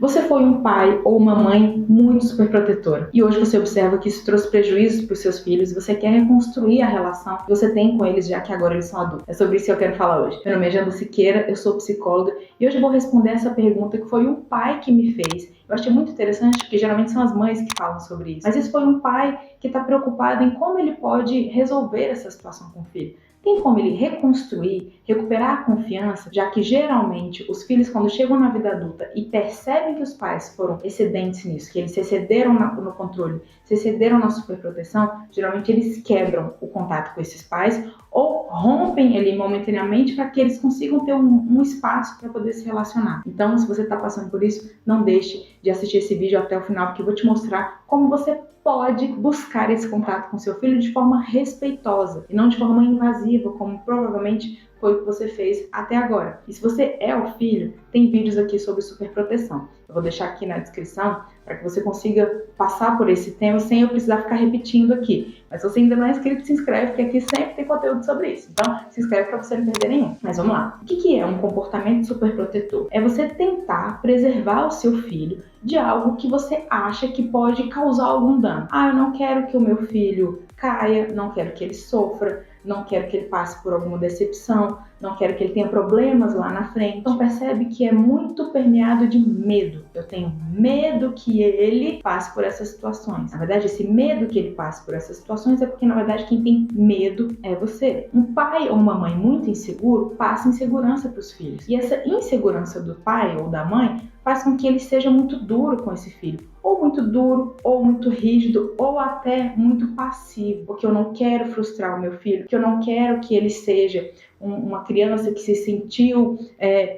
Você foi um pai ou uma mãe muito superprotetora e hoje você observa que isso trouxe prejuízos para os seus filhos e você quer reconstruir a relação que você tem com eles já que agora eles são adultos. É sobre isso que eu quero falar hoje. Meu nome é Janda Siqueira, eu sou psicóloga e hoje eu vou responder essa pergunta que foi um pai que me fez. Eu achei muito interessante porque geralmente são as mães que falam sobre isso. Mas esse foi um pai que está preocupado em como ele pode resolver essa situação com o filho. Tem como ele reconstruir, recuperar a confiança, já que geralmente os filhos, quando chegam na vida adulta e percebem que os pais foram excedentes nisso, que eles se excederam no controle, se excederam na superproteção, geralmente eles quebram o contato com esses pais ou rompem ali momentaneamente para que eles consigam ter um espaço para poder se relacionar. Então, se você está passando por isso, não deixe de assistir esse vídeo até o final, porque eu vou te mostrar como você pode buscar esse contato com seu filho de forma respeitosa e não de forma invasiva, como provavelmente foi o que você fez até agora. E se você é o filho, tem vídeos aqui sobre superproteção. Eu vou deixar aqui na descrição para que você consiga passar por esse tema sem eu precisar ficar repetindo aqui. Mas se você ainda não é inscrito, se inscreve, porque aqui sempre tem conteúdo sobre isso. Então, se inscreve para você não perder nenhum. Mas vamos lá. O que é um comportamento superprotetor? É você tentar preservar o seu filho de algo que você acha que pode causar algum dano. Eu não quero que o meu filho caia, não quero que ele sofra, não quero que ele passe por alguma decepção, não quero que ele tenha problemas lá na frente. Então percebe que é muito permeado de medo. Eu tenho medo que ele passe por essas situações. Na verdade, esse medo que ele passe por essas situações é porque, na verdade, quem tem medo é você. Um pai ou uma mãe muito inseguro passa insegurança para os filhos. E essa insegurança do pai ou da mãe faz com que ele seja muito duro com esse filho. Ou muito duro, ou muito rígido, ou até muito passivo. Porque eu não quero frustrar o meu filho, porque eu não quero que ele seja uma criança que se sentiu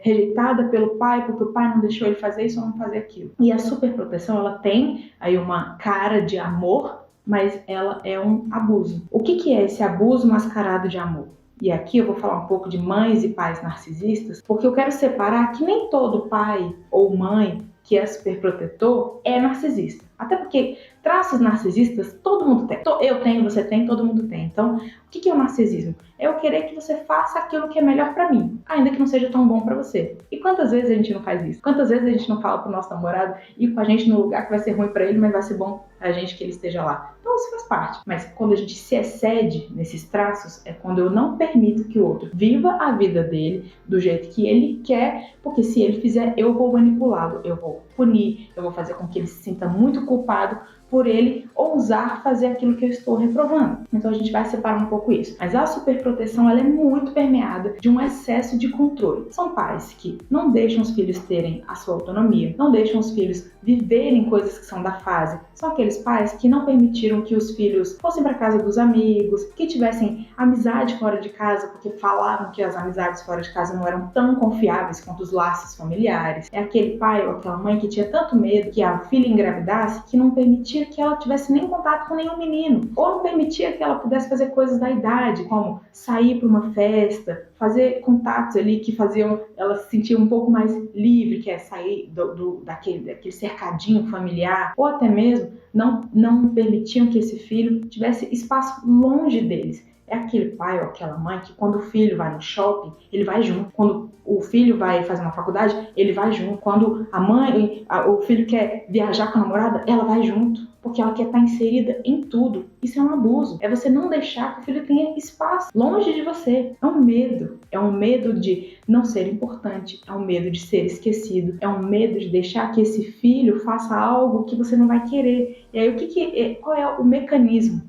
rejeitada pelo pai, porque o pai não deixou ele fazer isso ou não fazer aquilo. E a superproteção, ela tem aí uma cara de amor, mas ela é um abuso. O que é esse abuso mascarado de amor? E aqui eu vou falar um pouco de mães e pais narcisistas, porque eu quero separar que nem todo pai ou mãe que é superprotetor é narcisista. Até porque traços narcisistas todo mundo tem. Eu tenho, você tem, todo mundo tem. Então, o que é o narcisismo? É eu querer que você faça aquilo que é melhor pra mim, ainda que não seja tão bom pra você. E quantas vezes a gente não faz isso? Quantas vezes a gente não fala pro nosso namorado ir com a gente no lugar que vai ser ruim pra ele, mas vai ser bom pra gente que ele esteja lá? Então isso faz parte. Mas quando a gente se excede nesses traços, é quando eu não permito que o outro viva a vida dele do jeito que ele quer, porque se ele fizer, eu vou manipulá-lo, eu vou punir, eu vou fazer com que ele se sinta muito culpado por ele ousar fazer aquilo que eu estou reprovando. Então a gente vai separar um pouco isso. Mas a superproteção, ela é muito permeada de um excesso de controle. São pais que não deixam os filhos terem a sua autonomia, não deixam os filhos viverem coisas que são da fase. São aqueles pais que não permitiram que os filhos fossem para casa dos amigos, que tivessem amizade fora de casa, porque falavam que as amizades fora de casa não eram tão confiáveis quanto os laços familiares. É aquele pai ou aquela mãe que tinha tanto medo que a filha engravidasse que não permitia que ela tivesse nem contato com nenhum menino, ou não permitia que ela pudesse fazer coisas da idade, como sair para uma festa, fazer contatos ali que faziam ela se sentir um pouco mais livre, que é sair daquele cercadinho familiar, ou até mesmo não permitiam que esse filho tivesse espaço longe deles. É aquele pai ou aquela mãe que quando o filho vai no shopping, ele vai junto. Quando o filho vai fazer uma faculdade, ele vai junto. Quando o filho quer viajar com a namorada, ela vai junto. Porque ela quer estar inserida em tudo. Isso é um abuso. É você não deixar que o filho tenha espaço longe de você. É um medo. É um medo de não ser importante. É um medo de ser esquecido. É um medo de deixar que esse filho faça algo que você não vai querer. E aí, qual é o mecanismo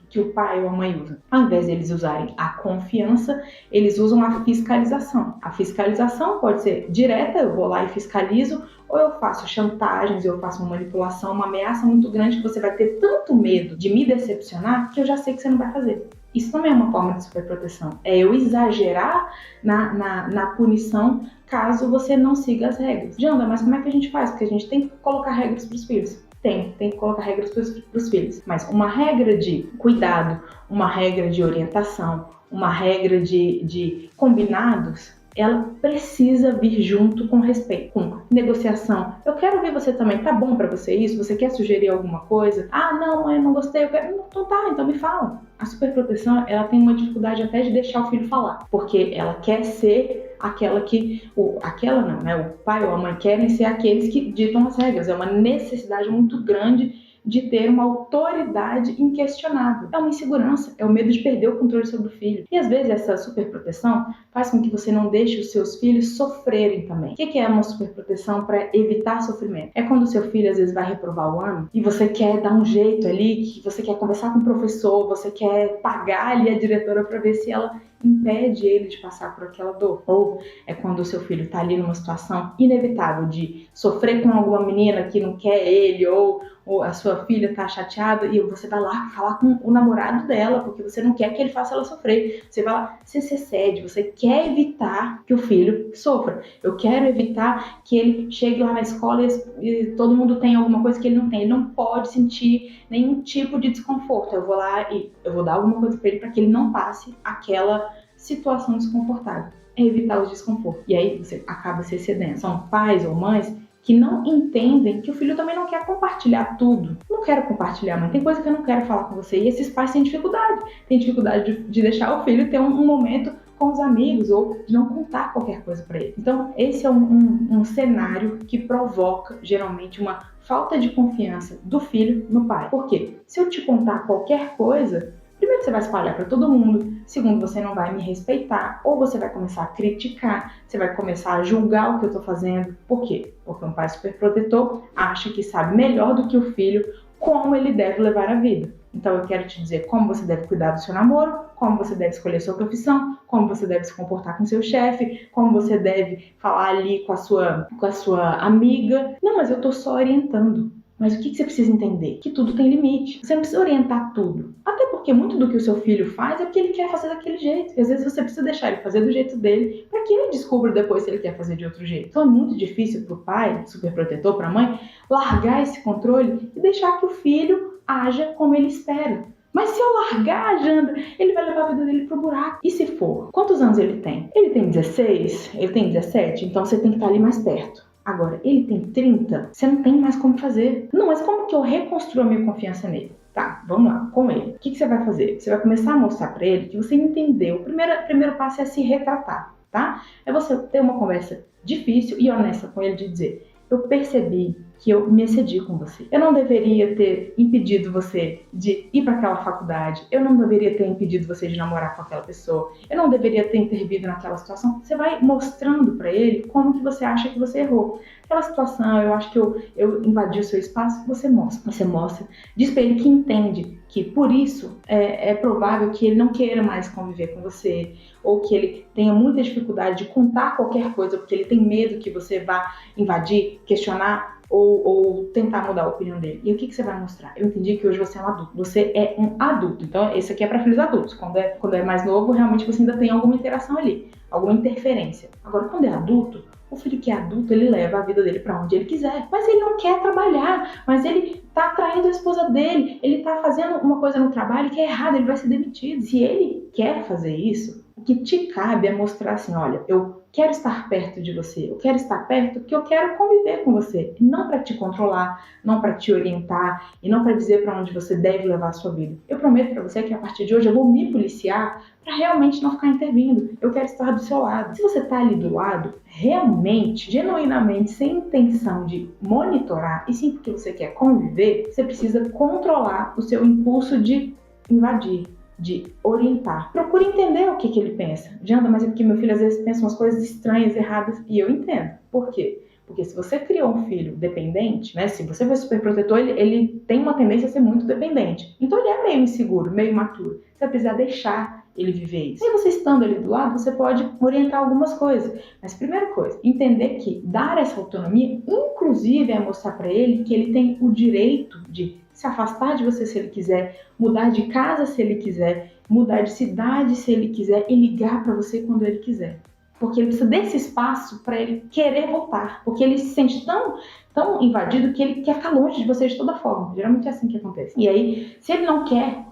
que o pai ou a mãe usa? Ao invés de eles usarem a confiança, eles usam a fiscalização. A fiscalização pode ser direta, eu vou lá e fiscalizo, ou eu faço chantagens, eu faço uma manipulação, uma ameaça muito grande que você vai ter tanto medo de me decepcionar que eu já sei que você não vai fazer. Isso também é uma forma de superproteção. É eu exagerar na punição caso você não siga as regras. Janda, mas como é que a gente faz? Porque a gente tem que colocar regras para os filhos. Tem que colocar regras para os filhos. Mas uma regra de cuidado, uma regra de orientação, uma regra de combinados, ela precisa vir junto com respeito, com negociação. Eu quero ouvir você também, tá bom pra você isso? Você quer sugerir alguma coisa? Não, mãe, eu não gostei, eu quero... Então tá, então me fala. A superproteção, ela tem uma dificuldade até de deixar o filho falar, porque ela quer ser aquela que... aquela não, né? O pai ou a mãe querem ser aqueles que ditam as regras. É uma necessidade muito grande de ter uma autoridade inquestionável. É uma insegurança, é o medo de perder o controle sobre o filho. E às vezes essa superproteção faz com que você não deixe os seus filhos sofrerem também. O que é uma superproteção para evitar sofrimento? É quando o seu filho às vezes vai reprovar o ano e você quer dar um jeito ali, que você quer conversar com o professor, você quer pagar ali a diretora para ver se ela impede ele de passar por aquela dor. Ou é quando o seu filho está ali numa situação inevitável de sofrer com alguma menina que não quer ele, ou a sua filha tá chateada e você vai lá falar com o namorado dela, porque você não quer que ele faça ela sofrer. Você vai lá, você se cede, você quer evitar que o filho sofra. Eu quero evitar que ele chegue lá na escola e todo mundo tem alguma coisa que ele não tem. Ele não pode sentir nenhum tipo de desconforto. Eu vou lá e eu vou dar alguma coisa para ele para que ele não passe aquela situação desconfortável. É evitar o desconforto. E aí você acaba se excedendo. São pais ou mães que não entendem que o filho também não quer compartilhar tudo. Não quero compartilhar, mas tem coisa que eu não quero falar com você. E esses pais têm dificuldade. Tem dificuldade de deixar o filho ter um momento com os amigos ou de não contar qualquer coisa para ele. Então, esse é um cenário que provoca, geralmente, uma falta de confiança do filho no pai. Por quê? Se eu te contar qualquer coisa, primeiro você vai espalhar para todo mundo, segundo você não vai me respeitar, ou você vai começar a criticar, você vai começar a julgar o que eu estou fazendo. Por quê? Porque um pai superprotetor acha que sabe melhor do que o filho como ele deve levar a vida. Então eu quero te dizer como você deve cuidar do seu namoro, como você deve escolher sua profissão, como você deve se comportar com seu chefe, como você deve falar ali com a sua amiga. Não, mas eu estou só orientando. Mas o que você precisa entender? Que tudo tem limite. Você não precisa orientar tudo. Até porque muito do que o seu filho faz é porque ele quer fazer daquele jeito. E às vezes você precisa deixar ele fazer do jeito dele para que ele descubra depois se ele quer fazer de outro jeito. Então é muito difícil para o pai, superprotetor, para a mãe, largar esse controle e deixar que o filho haja como ele espera. Mas se eu largar a Janda, ele vai levar a vida dele pro buraco. E se for? Quantos anos ele tem? Ele tem 16? Ele tem 17? Então você tem que estar ali mais perto. Agora, ele tem 30, você não tem mais como fazer. Não, mas como que eu reconstruo a minha confiança nele? Tá, vamos lá, com ele. O que você vai fazer? Você vai começar a mostrar pra ele que você entendeu. O primeiro passo é se retratar, tá? É você ter uma conversa difícil e honesta com ele de dizer: eu percebi que eu me excedi com você. Eu não deveria ter impedido você de ir para aquela faculdade. Eu não deveria ter impedido você de namorar com aquela pessoa. Eu não deveria ter intervido naquela situação. Você vai mostrando para ele como que você acha que você errou. Aquela situação, eu acho que eu invadi o seu espaço, você mostra. Diz para ele que entende que por isso é provável que ele não queira mais conviver com você, ou que ele tenha muita dificuldade de contar qualquer coisa, porque ele tem medo que você vá invadir, questionar ou tentar mudar a opinião dele. E o que você vai mostrar? Eu entendi que hoje você é um adulto. Você é um adulto. Então, esse aqui é para filhos adultos. Quando é mais novo, realmente você ainda tem alguma interação ali, alguma interferência. Agora, quando é adulto, o filho que é adulto, ele leva a vida dele para onde ele quiser. Mas ele não quer trabalhar, mas ele tá traindo a esposa dele, ele tá fazendo uma coisa no trabalho que é errada, ele vai ser demitido. Se ele quer fazer isso, o que te cabe é mostrar assim: olha, eu quero estar perto de você, eu quero estar perto porque eu quero conviver com você, não para te controlar, não para te orientar e não para dizer para onde você deve levar a sua vida. Eu prometo para você que a partir de hoje eu vou me policiar para realmente não ficar intervindo. Eu quero estar do seu lado. Se você tá ali do lado, realmente, genuinamente, sem intenção de monitorar e sim porque você quer conviver, você precisa controlar o seu impulso de invadir, de orientar. Procure entender o que ele pensa. Janda, mas é porque meu filho às vezes pensa umas coisas estranhas, erradas, e eu entendo. Por quê? Porque se você criou um filho dependente, né? Se você for superprotetor, ele tem uma tendência a ser muito dependente. Então ele é meio inseguro, meio imaturo. Você vai precisar deixar ele viver isso. E você estando ali do lado, você pode orientar algumas coisas. Mas primeira coisa, entender que dar essa autonomia, inclusive, é mostrar para ele que ele tem o direito de se afastar de você se ele quiser, mudar de casa se ele quiser, mudar de cidade se ele quiser e ligar para você quando ele quiser. Porque ele precisa desse espaço para ele querer voltar. Porque ele se sente tão invadido que ele quer ficar longe de você de toda forma. Geralmente é assim que acontece. E aí, se ele não quer,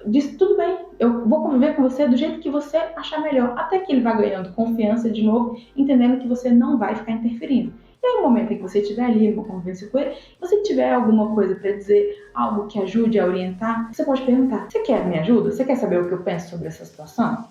diz: tudo bem, eu vou conviver com você do jeito que você achar melhor. Até que ele vá ganhando confiança de novo, entendendo que você não vai ficar interferindo. E aí, no momento em que você estiver ali numa convivência com ele, se você tiver alguma coisa para dizer, algo que ajude a orientar, você pode perguntar: você quer me ajuda? Você quer saber o que eu penso sobre essa situação?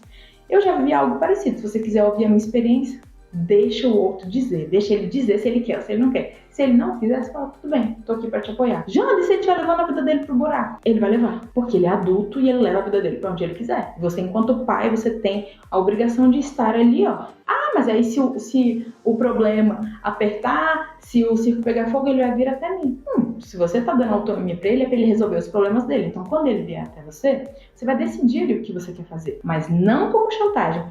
Eu já vi algo parecido. Se você quiser ouvir a minha experiência, deixa o outro dizer. Deixa ele dizer se ele quer ou se ele não quer. Se ele não quiser, você fala, tudo bem, tô aqui pra te apoiar. Janda, se ele estiver levando a vida dele pro buraco? Ele vai levar, porque ele é adulto e ele leva a vida dele pra onde ele quiser. Você, enquanto pai, você tem a obrigação de estar ali, ó. Ah, mas aí se o problema apertar, se o circo pegar fogo, ele vai vir até mim. Se você tá dando autonomia pra ele, é pra ele resolver os problemas dele. Então, quando ele vier até você, você vai decidir o que você quer fazer. Mas não como chantagem.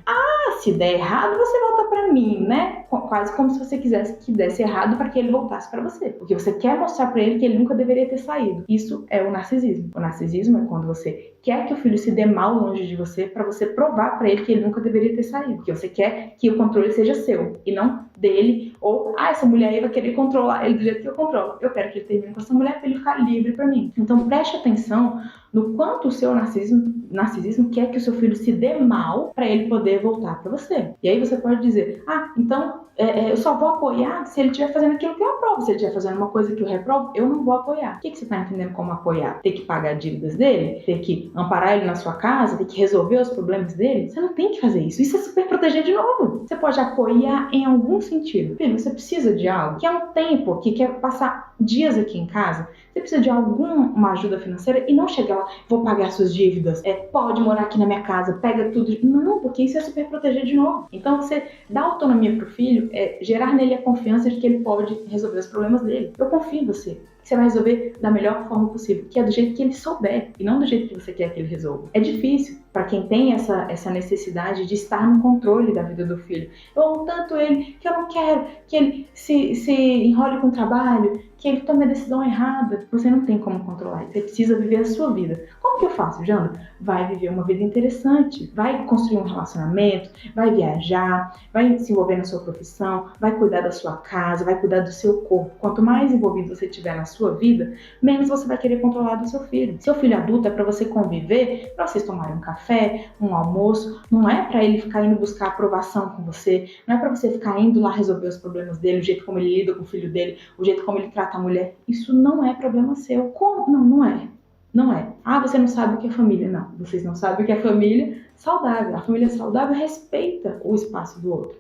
Se der errado, você volta pra mim, né? Quase como se você quisesse que desse errado para que ele voltasse pra você. Porque você quer mostrar pra ele que ele nunca deveria ter saído. Isso é o narcisismo. O narcisismo é quando você quer que o filho se dê mal longe de você para você provar pra ele que ele nunca deveria ter saído. Porque você quer que o controle seja seu e não dele. Ou, essa mulher aí vai querer controlar ele do jeito que eu controlo. Eu quero que ele termine com essa mulher pra ele ficar livre pra mim. Então preste atenção no quanto o seu narcisismo quer que o seu filho se dê mal para ele poder voltar para você. E aí você pode dizer, então eu só vou apoiar se ele estiver fazendo aquilo que eu aprovo. Se ele estiver fazendo uma coisa que eu reprovo, eu não vou apoiar. O que você está entendendo como apoiar? Ter que pagar dívidas dele? Ter que amparar ele na sua casa? Ter que resolver os problemas dele? Você não tem que fazer isso. Isso é super proteger de novo. Você pode apoiar em algum sentido. Filho, você precisa de algo, que é um tempo, que quer passar dias aqui em casa. Você precisa de alguma ajuda financeira e não chegar lá, vou pagar suas dívidas, pode morar aqui na minha casa, pega tudo. Não, porque isso é super proteger de novo. Então você dá autonomia pro filho, gerar nele a confiança de que ele pode resolver os problemas dele. Eu confio em você. Você vai resolver da melhor forma possível, que é do jeito que ele souber, e não do jeito que você quer que ele resolva. É difícil para quem tem essa necessidade de estar no controle da vida do filho. Eu amo tanto ele que eu não quero que ele se enrole com o trabalho, que ele tome a decisão errada. Você não tem como controlar, você precisa viver a sua vida. Como que eu faço, Janda? Vai viver uma vida interessante, vai construir um relacionamento, vai viajar, vai se envolver na sua profissão, vai cuidar da sua casa, vai cuidar do seu corpo. Quanto mais envolvido você tiver na sua vida, menos você vai querer controlar do seu filho. Seu filho adulto é para você conviver, para vocês tomarem um café, um almoço, não é para ele ficar indo buscar aprovação com você, não é para você ficar indo lá resolver os problemas dele, o jeito como ele lida com o filho dele, o jeito como ele trata a mulher. Isso não é problema seu. Como? Não é. Não é. Você não sabe o que é família. Não, vocês não sabem o que é família saudável. A família saudável respeita o espaço do outro.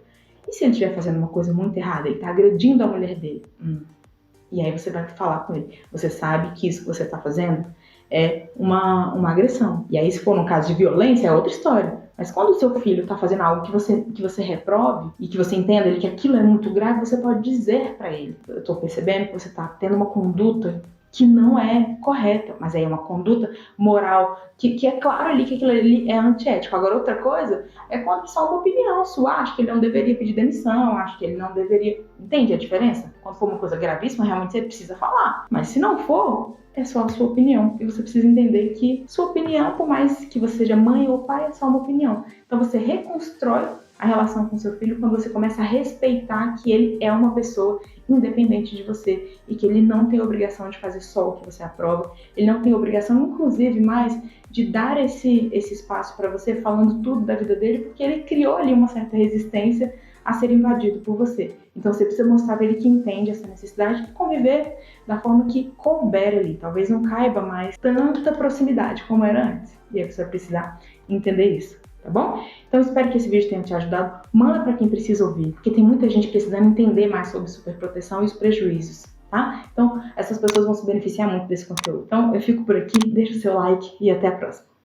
E se ele estiver fazendo uma coisa muito errada, ele está agredindo a mulher dele? E aí você vai falar com ele. Você sabe que isso que você está fazendo é uma agressão. E aí, se for no caso de violência, é outra história. Mas quando o seu filho está fazendo algo que você reprove e que você entenda que aquilo é muito grave, você pode dizer para ele: eu estou percebendo que você está tendo uma conduta que não é correta, mas aí é uma conduta moral, que é claro ali que aquilo ali é antiético. Agora, outra coisa é quando é só uma opinião sua. Acho que ele não deveria pedir demissão, acho que ele não deveria... Entende a diferença? Quando for uma coisa gravíssima, realmente você precisa falar. Mas se não for, é só a sua opinião. E você precisa entender que sua opinião, por mais que você seja mãe ou pai, é só uma opinião. Então você reconstrói a relação com seu filho quando você começa a respeitar que ele é uma pessoa independente de você e que ele não tem obrigação de fazer só o que você aprova. Ele não tem obrigação, inclusive, mais de dar esse espaço para você, falando tudo da vida dele, porque ele criou ali uma certa resistência a ser invadido por você. Então você precisa mostrar para ele que entende essa necessidade de conviver da forma que couber ali. Talvez não caiba mais tanta proximidade como era antes. E aí você vai precisar entender isso. Tá bom? Então espero que esse vídeo tenha te ajudado. Manda para quem precisa ouvir, porque tem muita gente precisando entender mais sobre superproteção e os prejuízos, tá? Então essas pessoas vão se beneficiar muito desse conteúdo. Então eu fico por aqui, deixa o seu like e até a próxima.